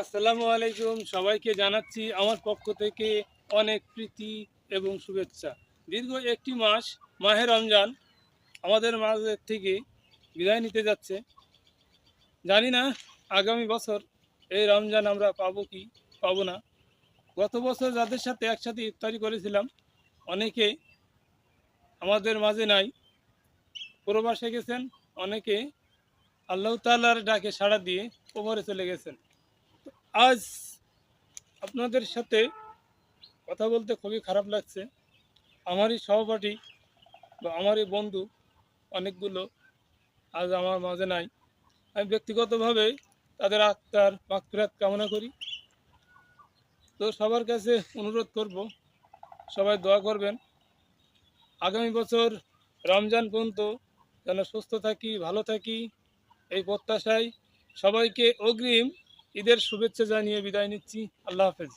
আসসালামু আলাইকুম, সবাইকে জানাচ্ছি আমার পক্ষ থেকে অনেক প্রীতি এবং শুভেচ্ছা। দীর্ঘ একটি মাস মাহে রমজান আমাদের মাঝে থেকে বিদায় নিতে যাচ্ছে। জানি না আগামী বছর এই রমজান আমরা পাবো কি পাবো না। গত বছর যাদের সাথে একসাথে ইফতারি করেছিলাম অনেকে আমাদের মাঝে নাই, প্রবাসে গেছেন। অনেকে আল্লাহ তাআলার ডাকে সাড়া দিয়ে ওপারে চলে গেছেন। আজ আপনাদের সাথে কথা বলতে খুবই খারাপ লাগছে। আমারই সহপাঠী বা আমারই বন্ধু অনেকগুলো আজ আমার মাঝে নাই। আমি ব্যক্তিগতভাবে তাদের আত্মার মাগফিরাত কামনা করি। তো সবার কাছে অনুরোধ করব, সবাই দোয়া করবেন আগামী বছর রমজান পর্যন্ত যেন সুস্থ থাকি, ভালো থাকি, এই প্রত্যাশায় সবাইকে অগ্রিম ঈদের শুভেচ্ছা জানিয়ে বিদায় নিচ্ছি। আল্লাহ হাফেজ।